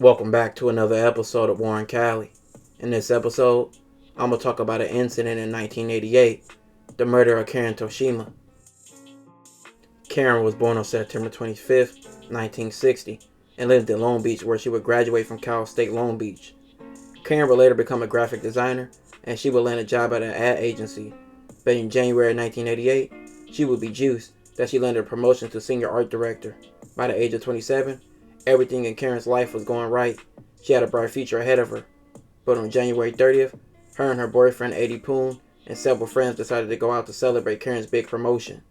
Welcome back to another episode of War in Cali. In this episode, I'm going to talk about an incident in 1988, the murder of Karen Toshima. Karen was born on September 25th, 1960, and lived in Long Beach, where she would graduate from Cal State Long Beach. Karen would later become a graphic designer, and she would land a job at an ad agency. But in January 1988, she would be juiced that she landed a promotion to senior art director. By the age of 27, everything in Karen's life was going right. She had a bright future ahead of her. But on January 30th, her and her boyfriend Eddie Poon and several friends decided to go out to celebrate Karen's big promotion.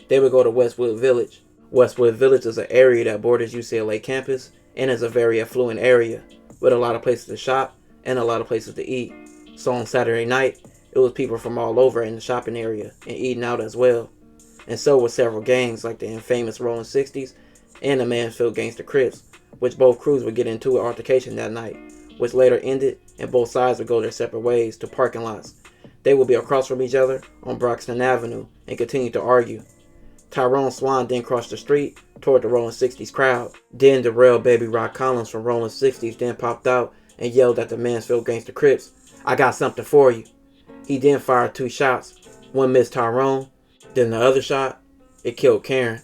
They would go to Westwood Village. Westwood Village is an area that borders UCLA campus and is a very affluent area with a lot of places to shop and a lot of places to eat. So on Saturday night, it was people from all over in the shopping area and eating out as well. And so were several gangs like the infamous Rolling 60s and the Mansfield gangster Crips, which both crews would get into an altercation that night, which later ended and both sides would go their separate ways to parking lots. They would be across from each other on Broxton Avenue and continue to argue. Tyrone Swan then crossed the street toward the Rolling 60s crowd. Then Darrell Baby Rock Collins from Rolling 60s then popped out and yelled at the Mansfield gangster Crips, "I got something for you." He then fired two shots. One missed Tyrone, then the other shot, it killed Karen.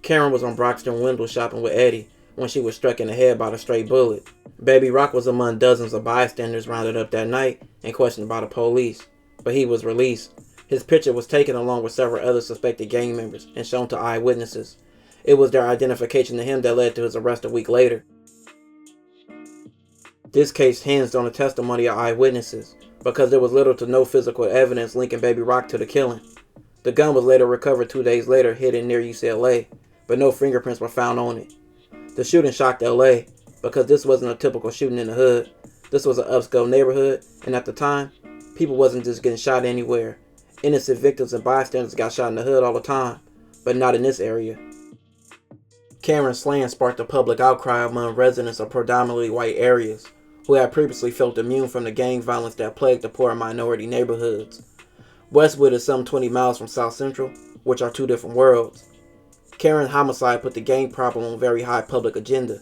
Karen was on Broxton window shopping with Eddie when she was struck in the head by the stray bullet. Baby Rock was among dozens of bystanders rounded up that night and questioned by the police, but he was released. His picture was taken along with several other suspected gang members and shown to eyewitnesses. It was their identification to him that led to his arrest a week later. This case hinged on the testimony of eyewitnesses because there was little to no physical evidence linking Baby Rock to the killing. The gun was later recovered 2 days later, hidden near UCLA, but no fingerprints were found on it. The shooting shocked LA because this wasn't a typical shooting in the hood. This was an upscale neighborhood, and at the time, people wasn't just getting shot anywhere. Innocent victims and bystanders got shot in the hood all the time, but not in this area. Karen's slaying sparked a public outcry among residents of predominantly white areas who had previously felt immune from the gang violence that plagued the poor minority neighborhoods. Westwood is some 20 miles from South Central, which are two different worlds. Karen's homicide put the gang problem on a very high public agenda.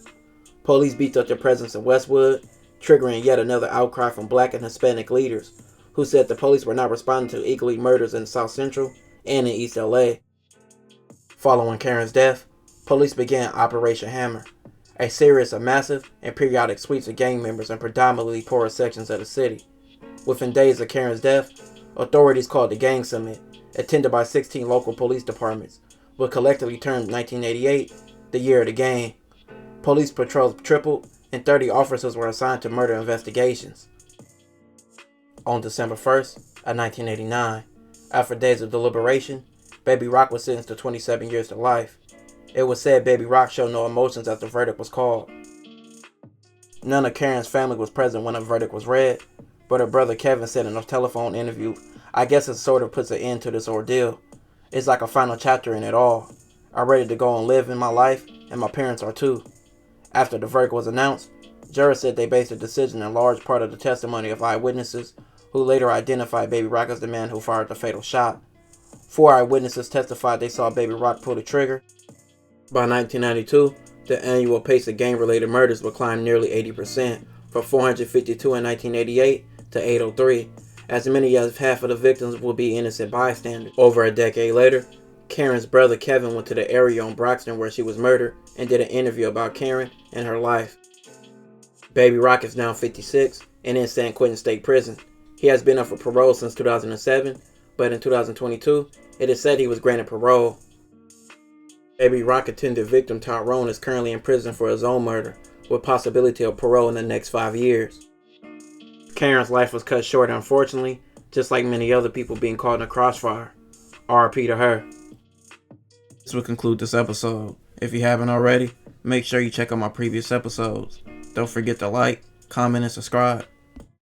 Police beefed up their presence in Westwood, triggering yet another outcry from black and Hispanic leaders, who said the police were not responding to equally murders in South Central and in East LA. Following Karen's death, police began Operation Hammer, a series of massive and periodic sweeps of gang members in predominantly poorer sections of the city. Within days of Karen's death, authorities called the Gang Summit, attended by 16 local police departments, would collectively term 1988 the year of the gang. Police patrols tripled and 30 officers were assigned to murder investigations. On December 1st of 1989, after days of deliberation, Baby Rock was sentenced to 27 years to life. It was said Baby Rock showed no emotions as the verdict was called. None of Karen's family was present when the verdict was read, but her brother Kevin said in a telephone interview, "I guess it sort of puts an end to this ordeal. It's like a final chapter in it all. I'm ready to go and live in my life, and my parents are too." After the verdict was announced, jurors said they based the decision in large part of the testimony of eyewitnesses, who later identified Baby Rock as the man who fired the fatal shot. 4 eyewitnesses testified they saw Baby Rock pull the trigger. By 1992, the annual pace of gang-related murders would climb nearly 80%, from 452 in 1988 to 803. As many as half of the victims would be innocent bystanders. Over a decade later, Karen's brother Kevin went to the area on Broxton where she was murdered and did an interview about Karen and her life. Baby Rock is now 56 and in San Quentin State Prison. He has been up for parole since 2007, but in 2022, it is said he was granted parole. Baby Rock attended victim Tyrone is currently in prison for his own murder, with possibility of parole in the next 5 years. Karen's life was cut short, unfortunately, just like many other people being caught in a crossfire. RIP to her. This will conclude this episode. If you haven't already, make sure you check out my previous episodes. Don't forget to like, comment, and subscribe.